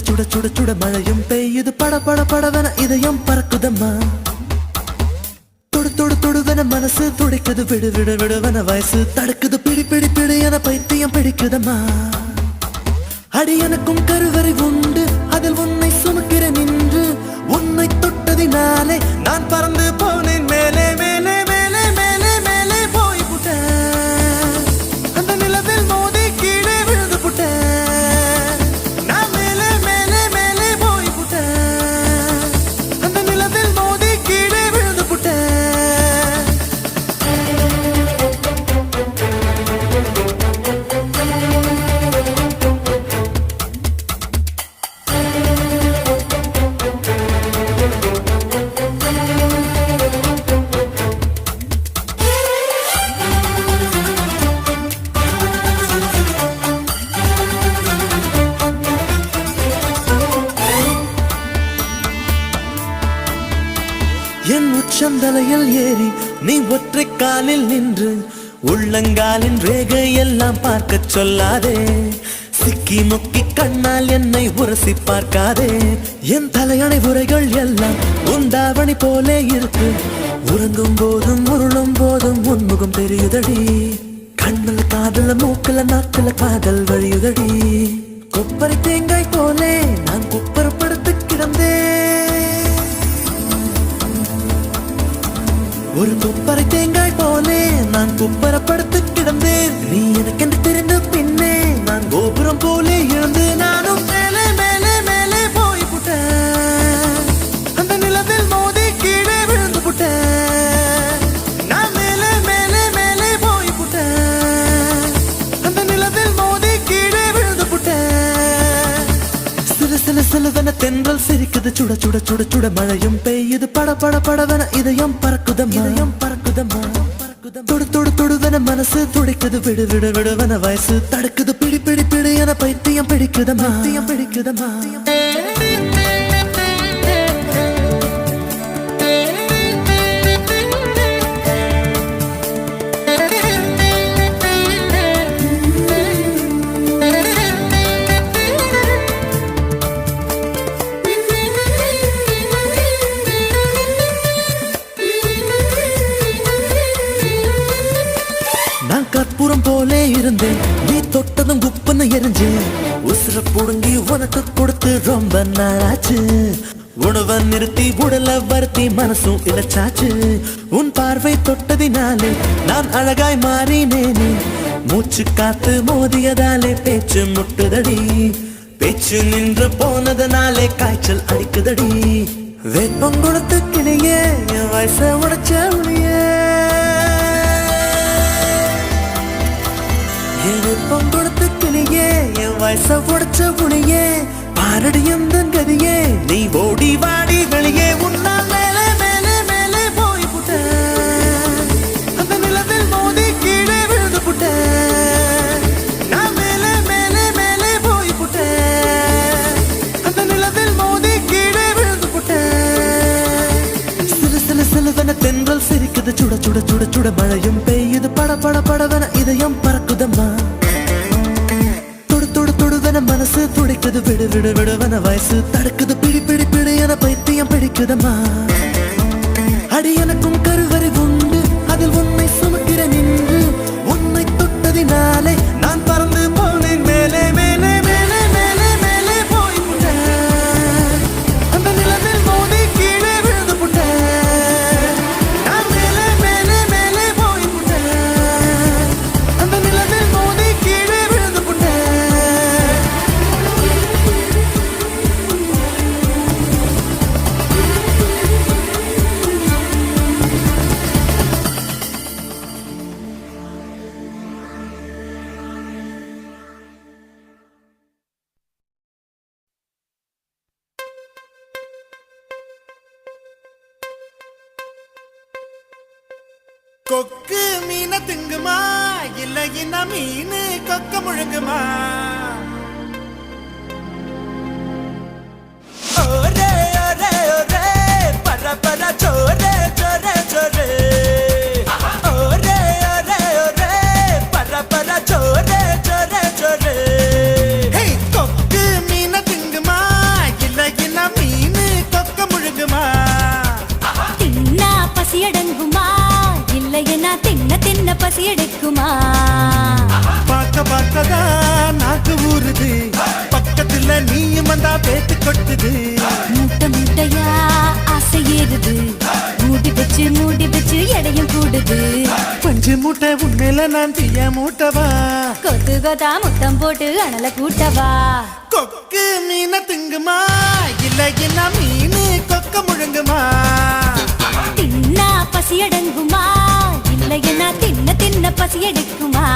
சுட சுட சுட மழையும் பெய்யுது பட பட படவன இதயம் பறக்குதம்மா தொடு தொடு தொடுவன மனசு துடிக்குது விடு விடு விடுவன வயசு தடுக்குது பிடி பிடி பிடி என பைத்தியம் பிடிக்குதம்மா அடி எனக்கும் கருவறை உண்டு அதில் உன்னை சுமக்கிறேன் நின்று உன்னை தொட்டதினாலே நான் பறந்து போனேன் மேலே மேலே மேலே மேலே மேலே போய் புட்டேன் அந்த நிலவில் மோதி கீழே விழுந்து புட்டேன் நான் மேலே மேலே மேலே போய் புட்டேன் அந்த நிலவில் மோதி கீழே விழுந்து புட்டேன் என் உச்சந்தலையில் ஏறி நீ ஒற்றை காலில் நின்று உள்ளங்காலின் ரேகை எல்லாம் பார்க்க சொல்லாதே சிக்கி முக்கி கண்ணால் என்னை உரசி பார்க்காதே என் தலையணை உரைகள் எல்லாம் உண்டாவணி போலே இருக்கு உறங்கும் போதும் உருளும் போதும் உன்முகம் தெரியுதடி கண்ணில் காதல மூக்கல நாக்குல காதல் வழியுதடி கொப்பரை தேங்காய் போலே நான் குப்பரப்படுத்து கிடந்தேன் ஒரு குப்பரை தேங்காய் போலே நான் குப்பரப்படுத்து கிடந்தேன் நீ எனக்கென்று தெரிந்த பின்னே நான் கோபுரம் போலே இழந்து நானும் மேலே மேலே மேலே போய் புட்டேன் அந்த நிலவில் மோதி கீழே விழுந்து புட்டேன் நான் மேலே மேலே மேலே போய் புட்டேன் அந்த நிலவில் மோதி கீழே விழுந்து புட்டேன் சில சில சிலவன தென்றல் சிரிக்குது சுட சுட சுட சுட மழையும் பெய்யுது பட பட படவன இதயம் பறக்குதம்மா இதயம் பறக்குதம்மா தொடு தொடு தொடுவன மனசு துடிக்குது விடு விடு விடுவன வயசு தடுக்குது பிடி பிடி பிடி என பைத்தியம் பிடிக்குதம்மா பைத்தியம் பிடிக்குதம்மா நான் கற்பூரம் போலே இருந்தேன் நீ தொட்டதும் குப்புன்னு எரிஞ்சு உசுர புடுங்கி உனக்கு கொடுத்து ரொம்ப நாளாச்சு உணவை நிறுத்தி உடலை வருத்தி மனசும் இழைச்சாச்சு உன் பார்வை தொட்டதினாலே நான் அழகாய் மாறினேனே மூச்சு காத்து மோதியதாலே பேச்சு முட்டுதடி பேச்சு நின்று போனதனாலே காய்ச்சல் அடிக்குதடி வேப்பம் கொடுத்து கிளியே என் வயசை உடைச்ச உளியே வெப்பம் கொடுத்து கிளியே என் வயச உடைச்ச புளியே பாரடியும் தன் கதியே நீ ஓடி வாடி வெளியே உன்னா மேலே மேலே மேலே போய் புட்டேன் அந்த நிலவில் மோதி கீழே விழுந்து புட்டேன் நான் மேலே மேலே மேலே போய் புட்டேன் அந்த நிலவில் மோதி கீழே விழுந்து புட்டேன் சில சில சிலவன தென்றல் சிரிக்குது சுட சுட சுட சுட மழையும் பெய்யுது பட பட படவன இதயம் பறக்குதம்மா தொடு தொடு தொடுவன மனசு துடிக்குது விடு விடு விடுவன வயசு தடுக்குது பிடி பிடி பிடி என பைத்தியம் பிடிக்குதம்மா அடி எனக்கும் கருவறை உண்டு அதில் உன்னை சுமக்கிறேன் நின்று உன்னை தொட்டதினாலே நான் பறந்து போனேன் மேலே மேலே மேலே மேலே மேலே போய் புட்டேன் அந்த நிலவில் மோதி கீழே விழுந்து புட்டேன் நான் மேலே மேலே மேலே போய் புட்டேன் அந்த நிலவில் மோதி கீழே விழுந்து புட்டேன் கொக்கு மீன திங்குமா இல்ல இன மீன் கொக்க முழுங்குமா ஒரே ஒரே ஒரே பர பர சோரே சோரே சோரே ஒரே ஒரே ஒரே பர பர சோரே சோரே சோரே கொக்கு மீன திங்குமா எடுக்குமா பார்க்க பார்க்கதான் நாக்கு ஊறுது பக்கத்துல நீயும் வந்தா பேத்து கொட்டுது மூட்டை மூட்டையா ஆசை ஏறுது மூடி வச்சு எடையும் கூடுது பஞ்சு மூட்டை உண்மையில நான் தீய மூட்டவா கொத்து கொத்தா முத்தம் போட்டு அனல கூட்டவா கொக்கு மீன திங்குமா இல்ல என்ன மீன் கொக்க முழுங்குமா தின்னா பசி அடங்குமா இல்லைன்னா தின்ன பசி எடுக்குமா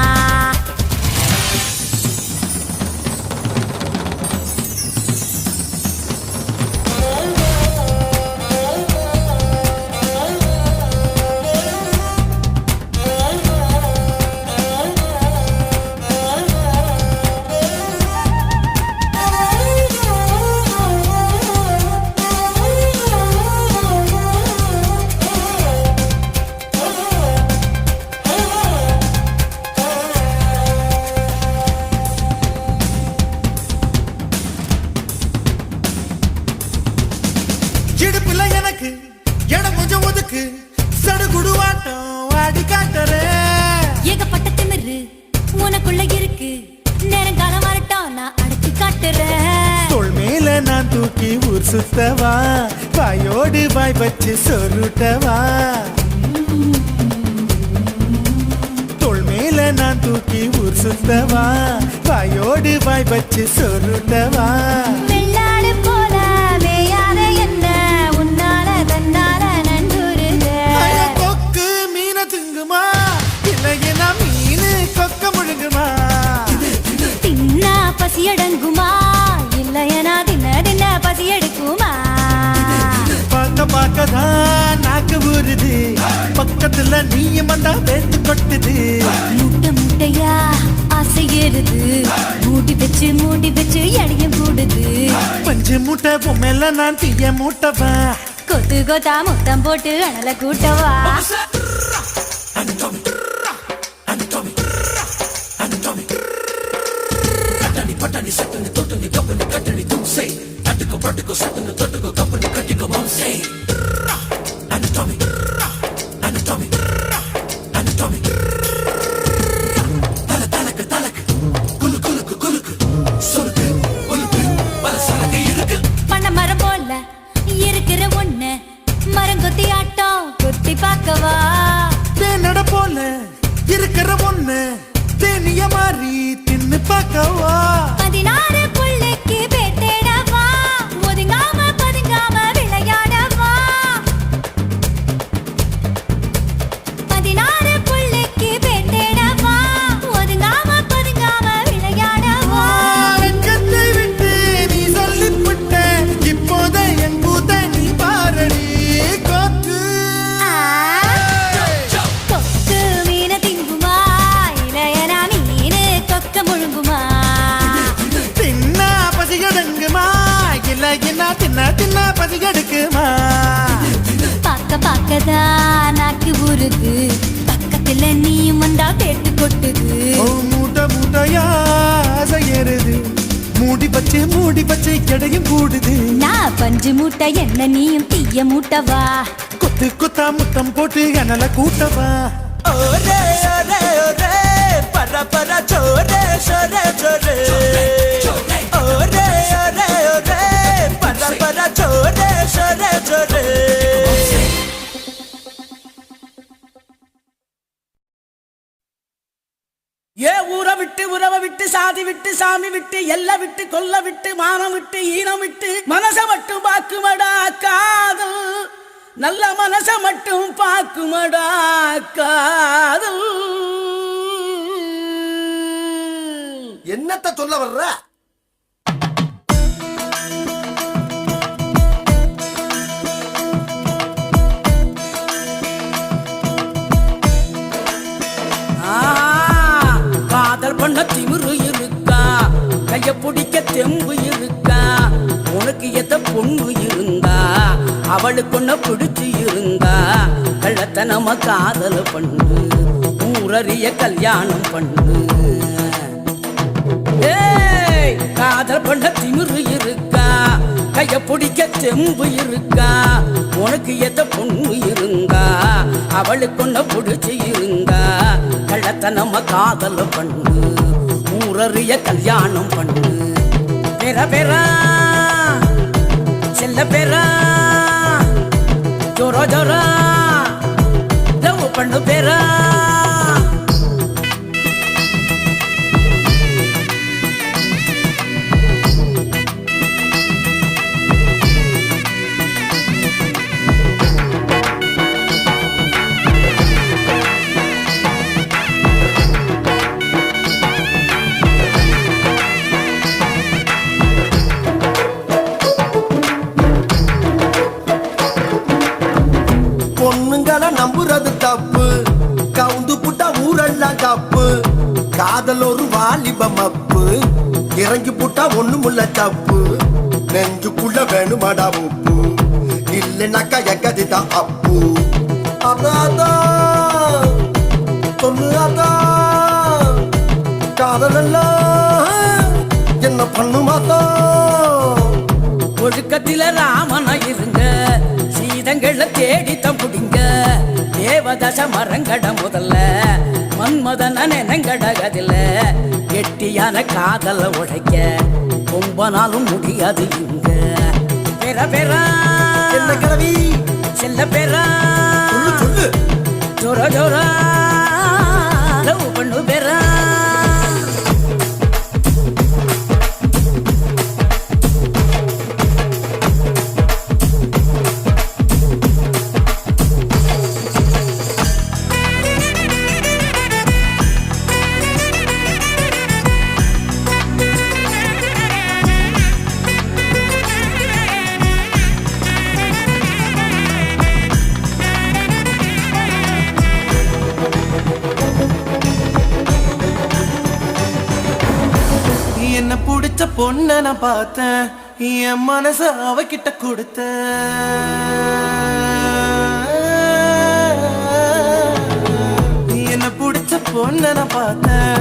இடுப்புல எனக்கு இடம் கொஞ்சம் ஒதுக்கு சடுகுடுவாட்டம் ஆடி காட்டுறேன் ஏகப்பட்ட திமிரு உனக்குள்ள இருக்கு நேரங்காலம் வரட்டும் நான் அடக்கி காட்டுறேன் தோள் மேல நான் தூக்கி ஊர் சுத்தவா வாயோடு வாய் வச்சு சொருட்டவா தோள் மேல நான் தூக்கி ஊர் சுத்தவா வாயோடு வாய் வச்சு சொருட்டவா வெள்ளாடு போல மேயாத என்ன உன்னால தன்னால நன்றுருங்க கொக்கு மீன திங்குமா இல்லைன்னா மீன் கொக்க முழுங்குமா தின்னா பசி அடங்குமா இல்லைனா தின்ன பசி எடுக்குமா பார்க்க பார்க்கதான் நாக்கு ஊறுது பக்கத்துல நீயும் வந்தா பேத்து கொட்டுது மூட்டை மூட்டையா ஆசை ஏறுது மூடி வச்சு எடையும் கூடுது பஞ்சு மூட்டை பொம்மையில நான் தீய மூட்டவா கொத்து கொத்தா முத்தம் போட்டு அனல கூட்டவா பண்ண மரம் போல இருக்கிற ஒண்ணு மரம் கொத்தி ஆட்டம் கொத்தி பார்க்கவா தேனட போல இருக்கிற ஒண்ணு தேனிய மாறி தின்னு பார்க்கவா 16 புள்ளைக்கு பேட்டேடவா ஒதுங்காம பதுங்காம விளையாடவா 16 புள்ளைக்கு பேட்டேடவா ஒதுங்காம பதுங்காம விளையாடவா வெட்கத்தை விட்டு நீ சொல்லிவிட்ட இப்போத என் பூத்த நீ பாரடி கொக்கு கொக்கு மீன திங்குமா இளையனா மீனு கொக்க முழுங்குமா தின்னா பசி எடுங்குமா இல்லைன்னா தின்ன பசி எடுக்குமா பார்க்கதான் நாக்கு ஊறுது பக்கத்துல நீயும் வந்தா பேட்டு கொட்டுது ஓ மூட்டை மூட்டையா ஆசை ஏறுது மூடி வச்சு எடையும் கூடுது நான் பஞ்சு மூட்டை என்ன நீயும் தீய மூட்டவா கொத்து கொத்தா முத்தம் போட்டு அனல கூட்டவா ஓரே ஓரே ஓரே பர பர சோரே சோரே சோரே ஓரே ஓரே ஓரே பர பர சோரே சோரே சோரே ஏ ஊரை விட்டு உறவை விட்டு சாதி விட்டு சாமி விட்டு எல்லை விட்டு கொல்ல விட்டு மானம் விட்டு ஈனம் விட்டு மனச மட்டும் பாக்குமடா காதல் நல்ல மனச மட்டும் பாக்குமடா காதல் என்னத்த சொல்ல வர்ற காதல் பண்ண திமிரு இருக்கா கைய பிடிக்க தெம்பு இருக்கா உனக்கு எத்த பொண்ணு இருந்தா அவளுக்கு ஒன்ன பிடிச்சு இருந்தா கள்ளத்தனமா காதல் பண்ணு ஊரறிய கல்யாணம் பண்ணு ஏய் காதல் பண்ண திமிரு இருக்கா கைய பிடிக்க தெம்பு இருக்கா உனக்கு எத்த பொண்ணு இருந்தா அவளுக்கு ஒன்ன புடிச்சு இருந்தா கள்ளத்தனம காதல் பண்ணு ஊரறிய கல்யாணம் பண்ணு பெற பெறா செல்ல பெறா ஜோரா ஜோரா லவ் பண்ணு பெறா நம்புறது தப்பு கவுந்து புட்டா ஊரெல்லாம் தப்பு காதல் ஒரு வாலிபம் அப்பு இறங்கி புட்டா ஒண்ணுமுள்ள தப்பு நெஞ்சுக்குள்ள வேணுமாடா உப்பு இல்லைனாக்கா எக்கதிதான் அப்பு அதான் சொல்லு அதான் காதல் எல்லாம் என்ன பண்ணுமாதான் ஒழுக்கத்தில ராமனா இருங்க சீதங்களை தேடித்தம் புடிங்க தேவதச மரங்கட முதல்ல மன்மதன நெனங்கடகதில்ல கெட்டியான காதல உடைக்க ரொம்ப நாளும் முடியாது இங்க பெற பெறா என்ன கிளவி செல்ல பெறா சொல்லு ஜோரா ஜோரா லவ் பண்ணு பெறா என்ன பிடிச்ச பொண்ண நான் பார்த்தேன் என் மனச அவகிட்ட கொடுத்த என்ன பிடிச்ச பொண்ண நான் பார்த்தேன்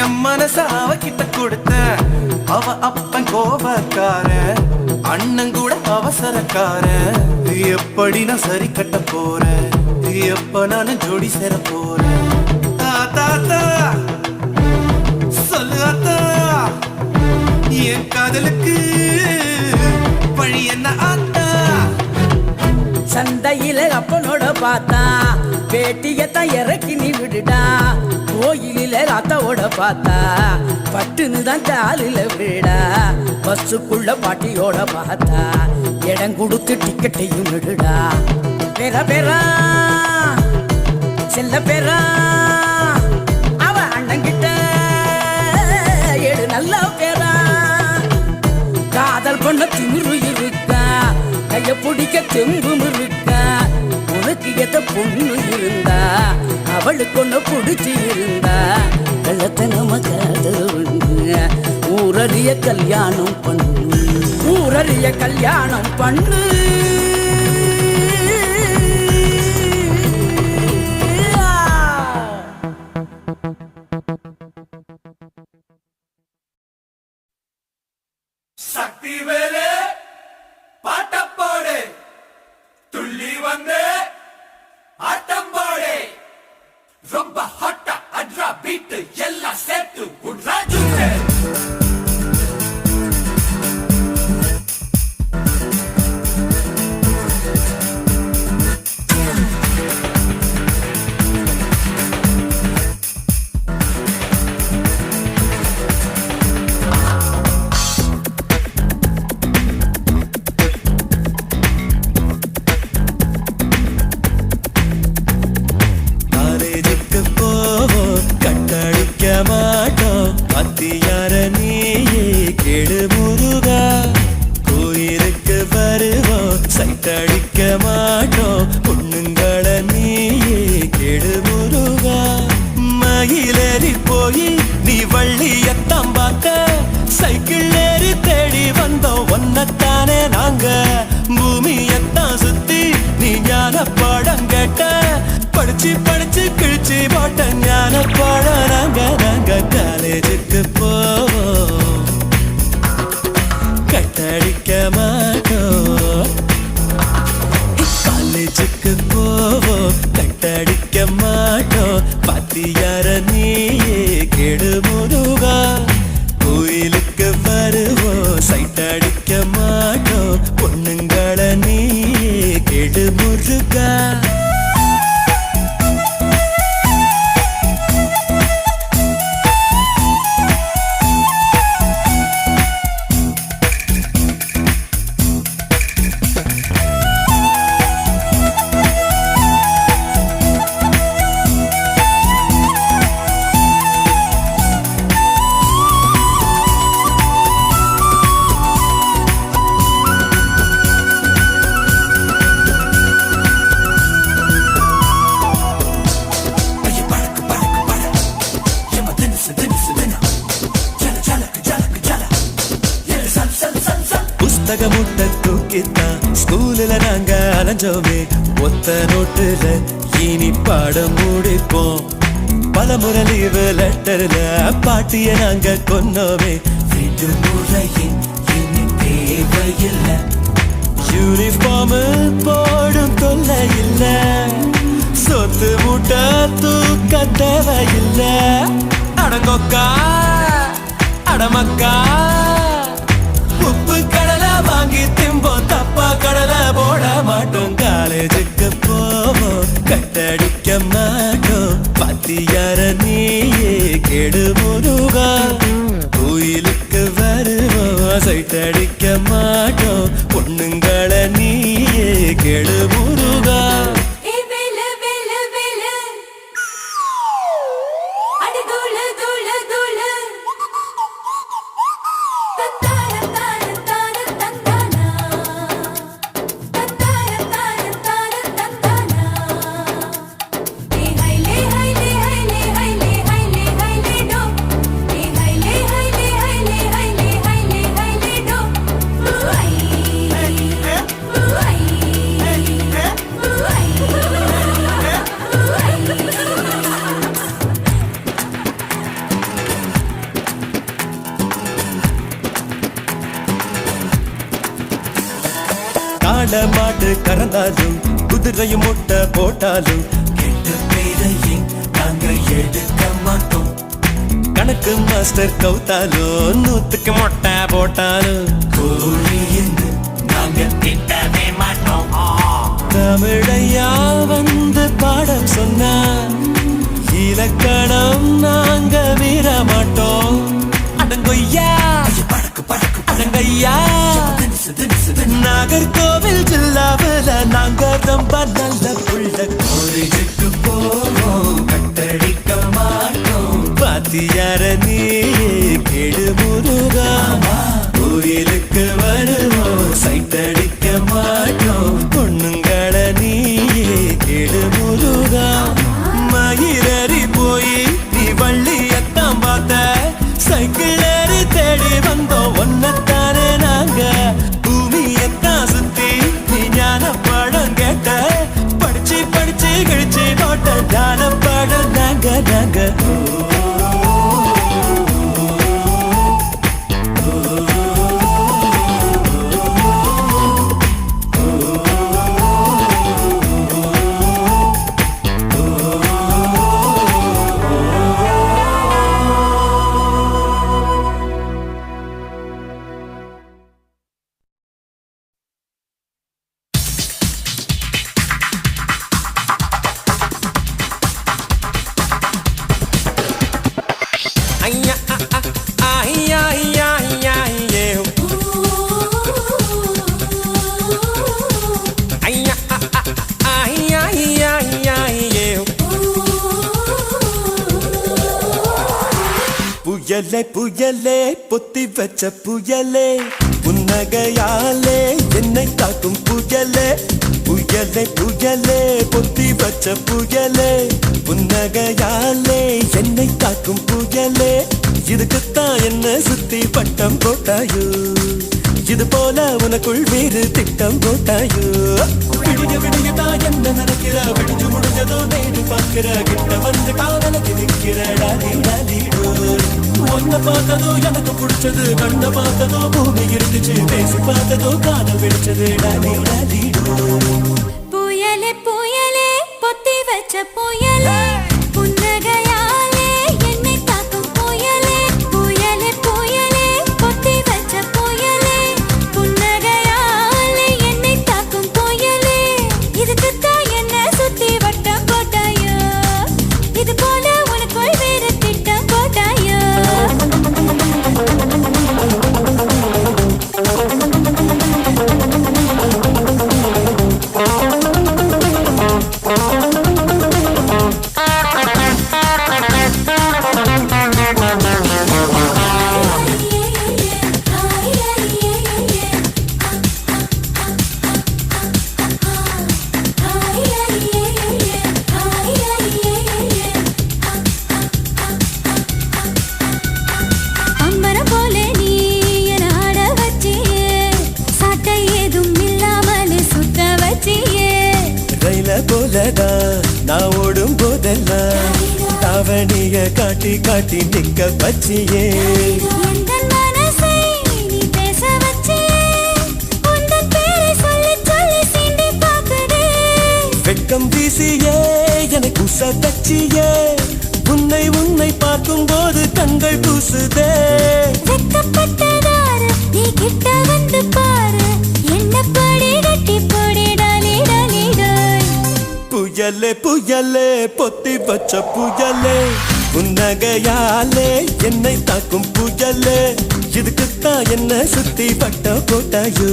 என் மனச அவகிட்ட கொடுத்த அவ அப்பன் கோபக்கார அண்ணன் கூட அவசரக்கார எப்படி நான் சரி கட்ட போறேன் எப்ப நான் ஜோடி சேர போறேன் தாத்தா சொல்லு அத்தா என் காதலுக்கு வழி என்ன ஆத்தா சந்தையில அப்பனோட பார்த்தா பேட்டியத்தான் இறக்கி நீ விடுடா கோயிலில அத்தாவோட பார்த்தா பட்டுன்னு தான் காலில விடா பஸ்ஸுக்குள்ள பாட்டியோட பார்த்தா இடம் கொடுத்து டிக்கெட்டையும் விடுடா பெற பெறா செல்ல பெறா அவ அண்ணங்கிட்ட எடு நல்ல பெறா காதல் பண்ண திமிரு இருக்கா கைய பிடிக்க தெம்பும் இருக்கா உனக்கு எத்த பொண்ணு இருந்தா அவளுக்கு ஒண்ணு பிடிச்சி இருந்தா வெள்ளத்தை நம்ம காதல் ஊரறிய கல்யாணம் பண்ணு ஊரறிய கல்யாணம் பண்ணு சக்தி வேலே பாட்டப்பாடு துள்ளி வந்து ஆட்டம் போடு ரொம்ப ஹாட்டா அட்ரா பீட்டு எல்லாம் சேர்த்து உட்ராஜு படிச்சு படிச்சு கிழிச்சு போட்ட ஞான பாடம் நாங்க காலேஜுக்கு போவோம் கட்டடிக்க மாட்டோம் காலேஜுக்கு போவோம் கட்ட மாட்டோம் பாத்தியார நீயே கெடு முருகா கோயிலுக்கு வருவோம் சைட் அடிக்க மாட்டோம் பொண்ணுங்கள நீயே கெடு முருகா புஸ்தக முட்டை தூக்கித்தான் ஸ்கூல்ல நாங்க அலைஞ்சோமே ஒத்த நோட்டுல இனி பாடம் முடிப்போம் பலமுறை லீவு லெட்டர்ல பாட்டிய நாங்க கொன்னோமே விடுமுறையின் இனி தேவையில்லை யூனிஃபார்ம் போடும் தொல்லை இல்ல சொத்து மூட்டை தூக்க தேவையில்லை அடங்கொக்கா அடமக்கா உப்பு கடலை வாங்கி திம்போம் தப்பா கடலை போட மாட்டோம் காலேஜுக்கு போவோம் கட்டடிக்க மாட்டோம் பாத்தியார நீயே கெடு முருகா கோயிலுக்கு வருவோம் சைட் அடிக்க மாட்டோம் பொண்ணுங்கள நீயே கெடு முருகா காட மாடு கறந்தாலும் குதிரையும் முட்டை போட்டாலும் கெட்ட பேரையும் நாங்க எடுக்க மாட்டோம் கணக்கு மாஸ்டர் கவுத்தாலும் நூத்துக்கு மொட்டை போட்டாலும் கோழின்னு நாங்க திட்டவே மாட்டோம் தமிழையா வந்து பாடம் சொன்னா இலக்கணம் நாங்க மீற மாட்டோம் அடங்கொய்யா அடங்கய்யா நாகர்கோவில் ஜில்லாவில் நாங்க ரொம்ப நல்ல புள்ள கோயிலுக்கு போவோம் கட்டடிக்க மாட்டோம் பாத்தியார நீயே கெடு முருகா கோயிலுக்கு வருவோம் சைட் அடிக்க மாட்டோம் பொண்ணுங்கள நீயே கெடு முருகா மயிரறி போய் நீ வள்ளியத்தான் பார்த்த சைக்கிள் ஏறி தேடி வந்தோம் ஒன்னத்தானே நாங்க பூமியத்தான் சுத்தி நீ ஞான படம் கேட்ட படிச்சு படிச்சு கிழிச்சு போட்ட ஞான படம் நாங்க நாங்க புயலே புயலே பொத்தி வச்ச புயலே புன்னகையாலே என்னை காக்கும் புயலே புயலே புயலே பொத்தி வச்ச புயலே புன்னகையாலே என்னை காக்கும் புயலே இதுக்குத்தான் என்ன சுத்தி பட்டம் போட்டாயோ இது போல உனக்குள் வேறு திட்டம் போட்டாயோ விடிய விடியதான் என்ன நடக்கிற விடிஞ்சு முடிஞ்சதோ நேரு பார்க்கிற கிட்ட வந்து காதலுக்கு நிற்கிற டாலி டாலிடோ ஒன்ன பார்த்ததோ எனக்கு பிடிச்சது கண்ண பார்த்ததோ பூமி இருந்துச்சு பேசி பார்த்ததோ காதல் வெடிச்சது டாலி டாலிடோ புயலே புயலே பொத்தி வச்ச புயலே புன்னகையாலே என்னை தாக்கும் புயலே புயலே புயலே பொத்தி வச்ச புயலே புன்னகையாலே என்னை தாக்கும் புயலே இதுக்குத்தான் என்ன சுத்தி வட்டம் போட்டாயோ இது போல உனக்குள் வேறு திட்டம் போட்டாயோ அம்மரம் போல நீ என ஆட வச்சியே சாட்டை ஏதும் இல்லாமலே சுத்த வச்சியே ரயில போலதான் நான் ஓடும் போதெல்லாம் தாவணிய காட்டி காட்டி நிக்க வச்சியே எந்தன் மனசை நீ பேச வச்சியே உந்தன் பேரை சொல்லி சொல்லி சீண்டி பார்க்குதே வெட்கம் வீசியே எனக்கு உச தச்சியே உன்னை உன்னை பார்க்கும் போது கண்கள் கூசுதே வெட்கப்பட்டதாரு நீ கிட்ட வந்து பாரு என்ன படி கட்டி போடி டாலி டாலி டாய் புயலே புயலே பொத்தி வச்ச புயலே புன்னகையாலே என்னை தாக்கும் புயலே இதுக்குத்தான் என்ன சுத்தி பட்ட போட்டாயோ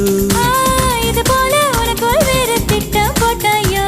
இது போல உனக்குள் வேறு திட்டம் போட்டாயோ